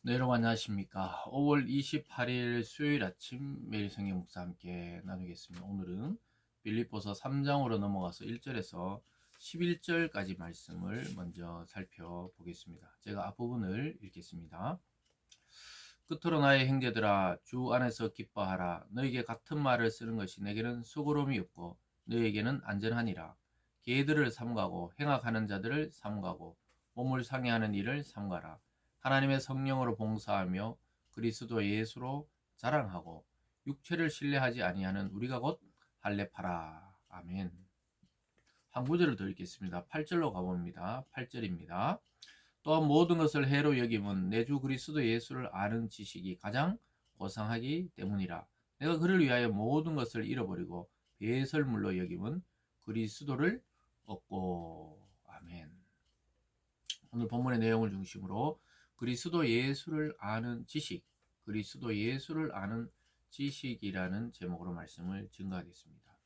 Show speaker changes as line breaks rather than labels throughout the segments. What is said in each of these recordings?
네, 여러분 안녕하십니까. 5월 28일 수요일 아침 매일 성경 묵상 함께 나누겠습니다. 오늘은 빌립보서 3장으로 넘어가서 1절에서 11절까지 말씀을 먼저 살펴보겠습니다. 제가 앞부분을 읽겠습니다. 끝으로 나의 형제들아 주 안에서 기뻐하라. 너에게 같은 말을 쓰는 것이 내게는 수고로움이 없고 너에게는 안전하니라. 계들을 삼가고 행악하는 자들을 삼가고 몸을 상해하는 일을 삼가라. 하나님의 성령으로 봉사하며 그리스도 예수로 자랑하고 육체를 신뢰하지 아니하는 우리가 곧 할례파라. 아멘. 한 구절을 더 읽겠습니다. 8절로 가봅니다. 8절입니다. 또한 모든 것을 해로 여김은 내 주 그리스도 예수를 아는 지식이 가장 고상하기 때문이라. 내가 그를 위하여 모든 것을 잃어버리고 배설물로 여김은 그리스도를 얻고. 아멘. 오늘 본문의 내용을 중심으로 그리스도 예수를 아는 지식, 그리스도 예수를 아는 지식이라는 제목으로 말씀을 증거하겠습니다.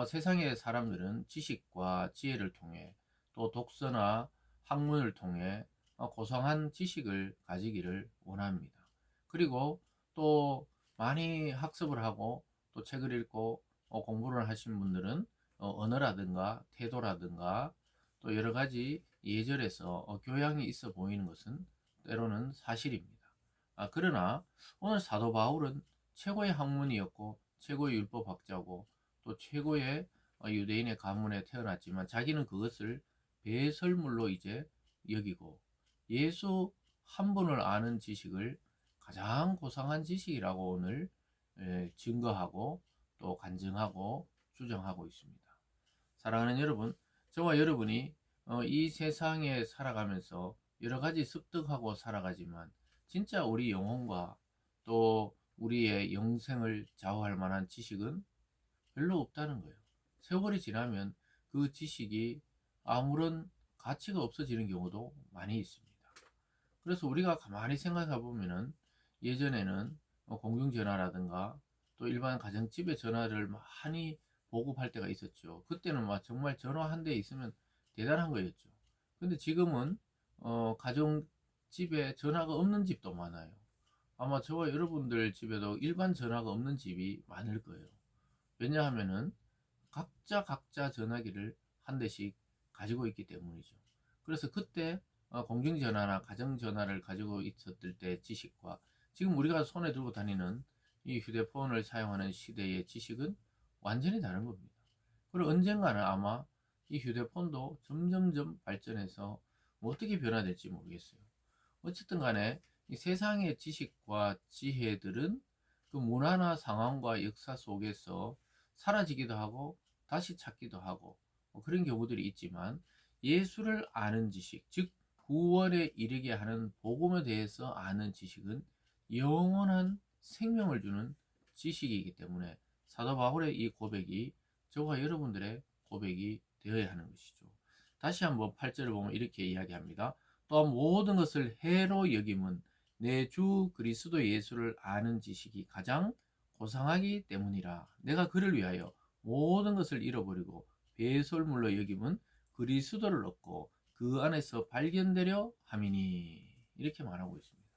세상의 사람들은 지식과 지혜를 통해 또 독서나 학문을 통해 고상한 지식을 가지기를 원합니다. 그리고 또 많이 학습을 하고 또 책을 읽고 공부를 하신 분들은 언어라든가 태도라든가 또 여러 가지 예절에서 교양이 있어 보이는 것은 때로는 사실입니다. 그러나 오늘 사도 바울은 최고의 학문이었고 최고의 율법학자고 또 최고의 유대인의 가문에 태어났지만 자기는 그것을 배설물로 이제 여기고 예수 한 분을 아는 지식을 가장 고상한 지식이라고 오늘 증거하고 또 간증하고 주장하고 있습니다. 사랑하는 여러분, 저와 여러분이 이 세상에 살아가면서 여러 가지 습득하고 살아가지만 진짜 우리 영혼과 또 우리의 영생을 좌우할 만한 지식은 별로 없다는 거예요. 세월이 지나면 그 지식이 아무런 가치가 없어지는 경우도 많이 있습니다. 그래서 우리가 가만히 생각해 보면은 예전에는 공중전화라든가 또 일반 가정집에 전화를 많이 보급할 때가 있었죠. 그때는 막 정말 전화 한 대 있으면 대단한 거였죠. 근데 지금은 가정집에 전화가 없는 집도 많아요. 아마 저와 여러분들 집에도 일반 전화가 없는 집이 많을 거예요. 왜냐하면은 각자 전화기를 한 대씩 가지고 있기 때문이죠. 그래서 그때 공중전화나 가정전화를 가지고 있었을 때 지식과 지금 우리가 손에 들고 다니는 이 휴대폰을 사용하는 시대의 지식은 완전히 다른 겁니다. 그리고 언젠가는 아마 이 휴대폰도 점점점 발전해서 뭐 어떻게 변화될지 모르겠어요. 어쨌든 간에 이 세상의 지식과 지혜들은 그 문화나 상황과 역사 속에서 사라지기도 하고 다시 찾기도 하고 그런 경우들이 있지만 예수를 아는 지식, 즉 구원에 이르게 하는 복음에 대해서 아는 지식은 영원한 생명을 주는 지식이기 때문에 사도 바울의 이 고백이 저와 여러분들의 고백이 되어야 하는 것이죠. 다시 한번 8절을 보면 이렇게 이야기합니다. 또한 모든 것을 해로 여김은 내 주 그리스도 예수를 아는 지식이 가장 고상하기 때문이라. 내가 그를 위하여 모든 것을 잃어버리고 배설물로 여김은 그리스도를 얻고 그 안에서 발견되려 함이니. 이렇게 말하고 있습니다.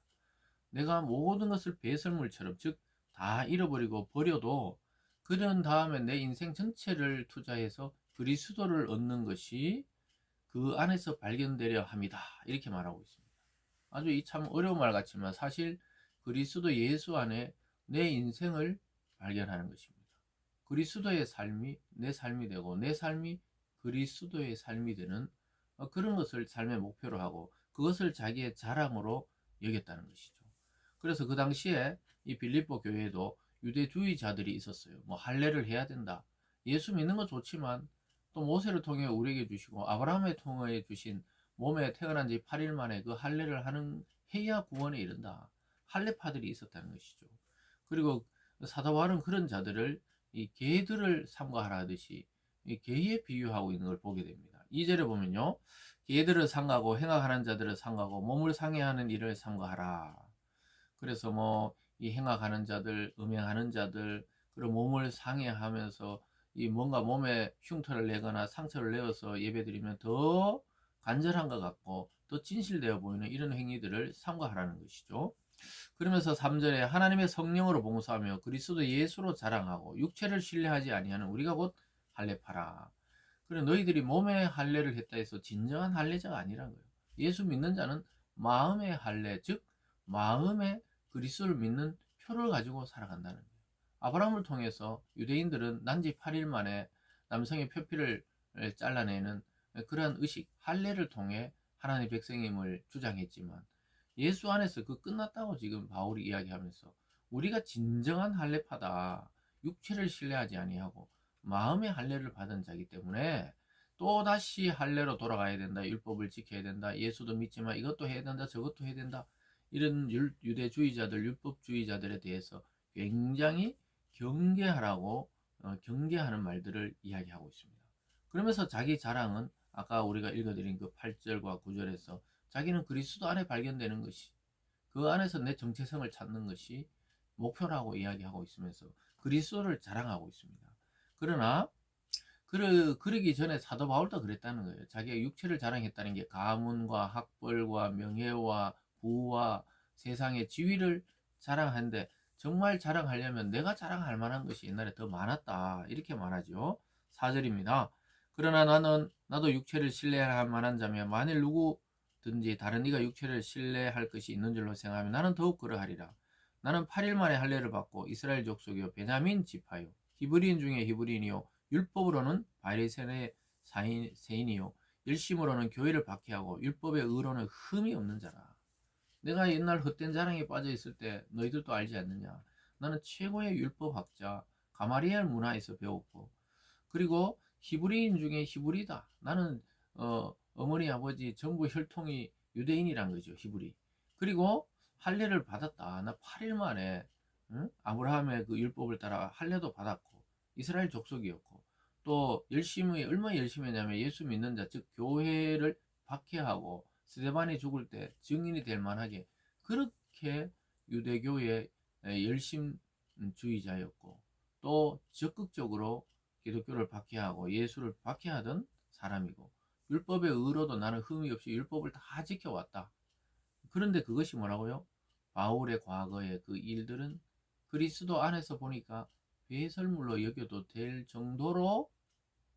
내가 모든 것을 배설물처럼 즉 다 잃어버리고 버려도 그런 다음에 내 인생 전체를 투자해서 그리스도를 얻는 것이 그 안에서 발견되려 합니다. 이렇게 말하고 있습니다. 아주 이 참 어려운 말 같지만 사실 그리스도 예수 안에 내 인생을 발견하는 것입니다. 그리스도의 삶이 내 삶이 되고 내 삶이 그리스도의 삶이 되는 그런 것을 삶의 목표로 하고 그것을 자기의 자랑으로 여겼다는 것이죠. 그래서 그 당시에 이 빌립보 교회에도 유대주의자들이 있었어요. 뭐 할례를 해야 된다. 예수 믿는 거 좋지만 또 모세를 통해 우리에게 주시고 아브라함을 통해 주신 몸에 태어난 지 8일 만에 그 할례를 하는 해야 구원에 이른다. 할례파들이 있었다는 것이죠. 그리고 사도 바울은 그런 자들을 이 개들을 삼가하라 하듯이 이 개에 비유하고 있는 걸 보게 됩니다. 2절에 보면요. 개들을 삼가고 행악하는 자들을 삼가고 몸을 상해하는 일을 삼가하라. 그래서 뭐 이 행악하는 자들, 음행하는 자들, 그리고 몸을 상해하면서 이 뭔가 몸에 흉터를 내거나 상처를 내어서 예배드리면 더 간절한 것 같고 더 진실되어 보이는 이런 행위들을 삼가하라는 것이죠. 그러면서 3절에 하나님의 성령으로 봉사하며 그리스도 예수로 자랑하고 육체를 신뢰하지 아니하는 우리가 곧 할례파라. 그래 너희들이 몸의 할례를 했다 해서 진정한 할례자가 아니란 거예요. 예수 믿는 자는 마음의 할례, 즉 마음의 그리스도를 믿는 표를 가지고 살아간다는 거예요. 아브라함을 통해서 유대인들은 난지 8일 만에 남성의 표피를 잘라내는 그러한 의식, 할례를 통해 하나님의 백성임을 주장했지만 예수 안에서 그 끝났다고 지금 바울이 이야기하면서 우리가 진정한 할례파다. 육체를 신뢰하지 아니하고 마음의 할례를 받은 자이기 때문에 또다시 할례로 돌아가야 된다. 율법을 지켜야 된다. 예수도 믿지만 이것도 해야 된다. 저것도 해야 된다. 이런 유대주의자들, 율법주의자들에 대해서 굉장히 경계하라고 경계하는 말들을 이야기하고 있습니다. 그러면서 자기 자랑은 아까 우리가 읽어드린 그 8절과 9절에서 자기는 그리스도 안에 발견되는 것이 그 안에서 내 정체성을 찾는 것이 목표라고 이야기하고 있으면서 그리스도를 자랑하고 있습니다. 그러나 그러기 전에 사도 바울도 그랬다는 거예요. 자기가 육체를 자랑했다는 게 가문과 학벌과 명예와 부와 세상의 지위를 자랑하는데 정말 자랑하려면 내가 자랑할 만한 것이 옛날에 더 많았다. 이렇게 말하죠. 4절입니다. 그러나 나도 육체를 신뢰할 만한 자면 만일 누구든지 다른 이가 육체를 신뢰할 것이 있는 줄로 생각하면 나는 더욱 그러하리라. 나는 8일 만에 할례를 받고 이스라엘 족속이요 베냐민 지파요 히브리인 중에 히브리인이요 율법으로는 바리새인의 세인이요 일심으로는 교회를 박해하고 율법의 의로는 흠이 없는 자라. 내가 옛날 헛된 자랑에 빠져 있을 때 너희들도 알지 않느냐. 나는 최고의 율법학자 가마리엘 문화에서 배웠고 그리고 히브리인 중에 히브리다. 나는 어머니 아버지 전부 혈통이 유대인이란 거죠. 히브리. 그리고 할례를 받았다. 나 8일 만에 응? 아브라함의 그 율법을 따라 할례도 받았고 이스라엘 족속이었고 또 얼마나 열심히 했냐면 예수 믿는 자 즉 교회를 박해하고 스데반이 죽을 때 증인이 될 만하게 그렇게 유대교의 열심주의자였고 또 적극적으로 기독교를 박해하고 예수를 박해하던 사람이고 율법의 의로도 나는 흠이 없이 율법을 다 지켜왔다. 그런데 그것이 뭐라고요? 바울의 과거의 그 일들은 그리스도 안에서 보니까 배설물로 여겨도 될 정도로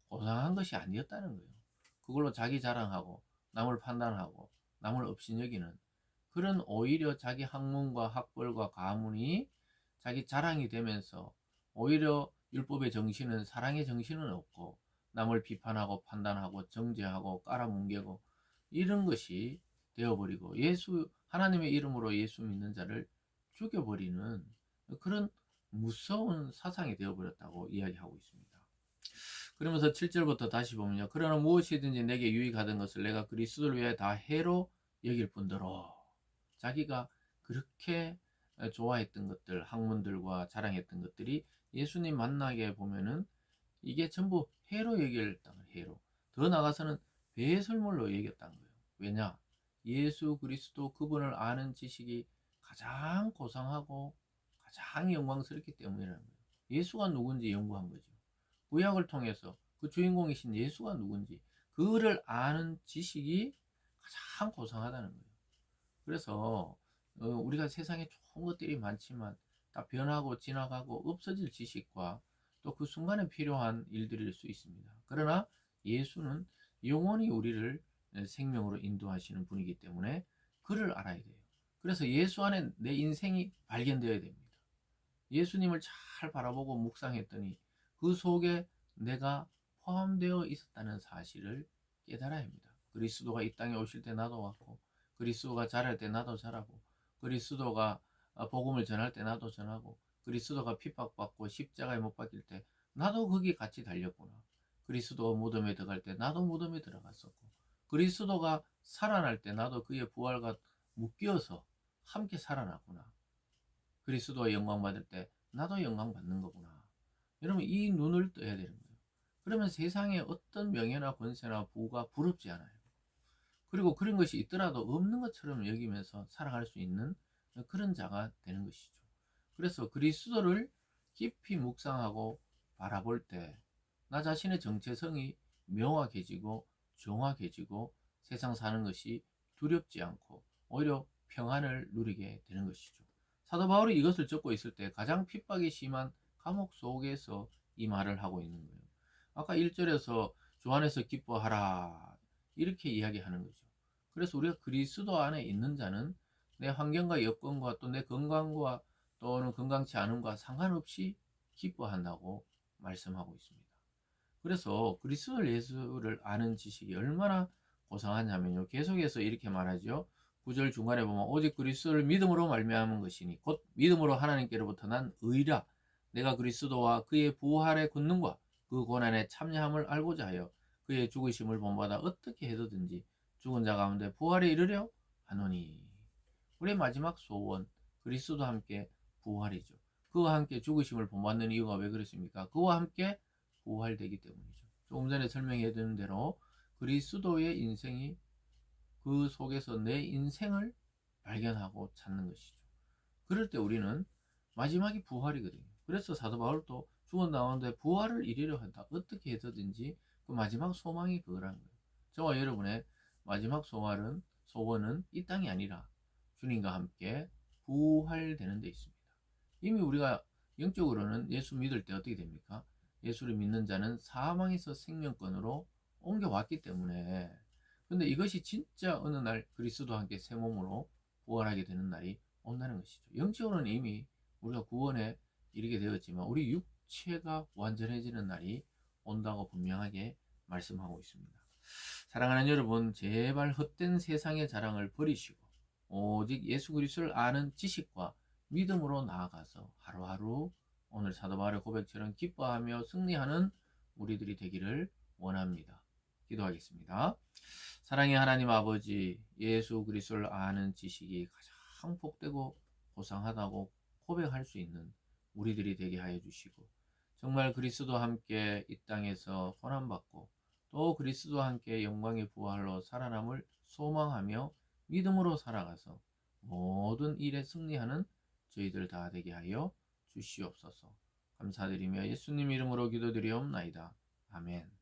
고상한 것이 아니었다는 거예요. 그걸로 자기 자랑하고 남을 판단하고 남을 업신여기는 그런 오히려 자기 학문과 학벌과 가문이 자기 자랑이 되면서 오히려 율법의 정신은 사랑의 정신은 없고 남을 비판하고 판단하고 정죄하고 깔아뭉개고 이런 것이 되어버리고 하나님의 이름으로 예수 믿는 자를 죽여버리는 그런 무서운 사상이 되어버렸다고 이야기하고 있습니다. 그러면서 7절부터 다시 보면요. 그러나 무엇이든지 내게 유익하던 것을 내가 그리스도를 위해 다 해로 여길 뿐더러 자기가 그렇게 좋아했던 것들, 학문들과 자랑했던 것들이 예수님 만나게 보면은 이게 전부 해로 여겼다는 해로. 더 나아가서는 배설물로 여겼다는 거예요. 왜냐? 예수 그리스도 그분을 아는 지식이 가장 고상하고 가장 영광스럽기 때문이라는 거예요. 예수가 누군지 연구한 거죠. 구약을 통해서 그 주인공이신 예수가 누군지 그를 아는 지식이 가장 고상하다는 거예요. 그래서 우리가 세상에 좋은 것들이 많지만 다 변하고 지나가고 없어질 지식과 또 그 순간에 필요한 일들일 수 있습니다. 그러나 예수는 영원히 우리를 생명으로 인도하시는 분이기 때문에 그를 알아야 돼요. 그래서 예수 안에 내 인생이 발견되어야 됩니다. 예수님을 잘 바라보고 묵상했더니 그 속에 내가 포함되어 있었다는 사실을 깨달아야 합니다. 그리스도가 이 땅에 오실 때 나도 왔고 그리스도가 자랄 때 나도 자라고 그리스도가 복음을 전할 때 나도 전하고 그리스도가 핍박받고 십자가에 못 박힐 때 나도 거기 같이 달렸구나. 그리스도가 무덤에 들어갈 때 나도 무덤에 들어갔었고 그리스도가 살아날 때 나도 그의 부활과 묶여서 함께 살아났구나. 그리스도가 영광 받을 때 나도 영광 받는 거구나. 여러분 이 눈을 떠야 되는 거예요. 그러면 세상에 어떤 명예나 권세나 부가 부럽지 않아요. 그리고 그런 것이 있더라도 없는 것처럼 여기면서 살아갈 수 있는 그런 자가 되는 것이죠. 그래서 그리스도를 깊이 묵상하고 바라볼 때 나 자신의 정체성이 명확해지고 정확해지고 세상 사는 것이 두렵지 않고 오히려 평안을 누리게 되는 것이죠. 사도 바울이 이것을 적고 있을 때 가장 핍박이 심한 감옥 속에서 이 말을 하고 있는 거예요. 아까 1절에서 주 안에서 기뻐하라 이렇게 이야기하는 거죠. 그래서 우리가 그리스도 안에 있는 자는 내 환경과 여건과 또 내 건강과 또는 건강치 않음과 상관없이 기뻐한다고 말씀하고 있습니다. 그래서 그리스도 예수를 아는 지식이 얼마나 고상하냐면요. 계속해서 이렇게 말하죠. 9절 중간에 보면 오직 그리스도를 믿음으로 말미암은 것이니 곧 믿음으로 하나님께로부터 난 의라 내가 그리스도와 그의 부활의 권능과 그 고난의 참여함을 알고자 하여 그의 죽으심을 본받아 어떻게 해서든지 죽은 자 가운데 부활에 이르려 하노니. 우리의 마지막 소원 그리스도와 함께 부활이죠. 그와 함께 죽으심을 본받는 이유가 왜 그렇습니까? 그와 함께 부활되기 때문이죠. 조금 전에 설명해 드린 대로 그리스도의 인생이 그 속에서 내 인생을 발견하고 찾는 것이죠. 그럴 때 우리는 마지막이 부활이거든요. 그래서 사도 바울도 죽은 가운데 부활을 이루려 한다. 어떻게 해서든지 그 마지막 소망이 그거라는 거예요. 저와 여러분의 마지막 소원은 이 땅이 아니라 주님과 함께 부활되는 데 있습니다. 이미 우리가 영적으로는 예수 믿을 때 어떻게 됩니까? 예수를 믿는 자는 사망에서 생명권으로 옮겨왔기 때문에 근데 이것이 진짜 어느 날 그리스도와 함께 새 몸으로 부활하게 되는 날이 온다는 것이죠. 영적으로는 이미 우리가 구원에 이르게 되었지만 우리 육체가 완전해지는 날이 온다고 분명하게 말씀하고 있습니다. 사랑하는 여러분, 제발 헛된 세상의 자랑을 버리시고 오직 예수 그리스도를 아는 지식과 믿음으로 나아가서 하루하루 오늘 사도 바울의 고백처럼 기뻐하며 승리하는 우리들이 되기를 원합니다. 기도하겠습니다. 사랑의 하나님 아버지, 예수 그리스도를 아는 지식이 가장 복되고 고상하다고 고백할 수 있는 우리들이 되게 하여 주시고 정말 그리스도와 함께 이 땅에서 고난받고 또 그리스도와 함께 영광의 부활로 살아남을 소망하며 믿음으로 살아가서 모든 일에 승리하는 저희들 다 되게 하여 주시옵소서. 감사드리며 예수님 이름으로 기도드리옵나이다. 아멘.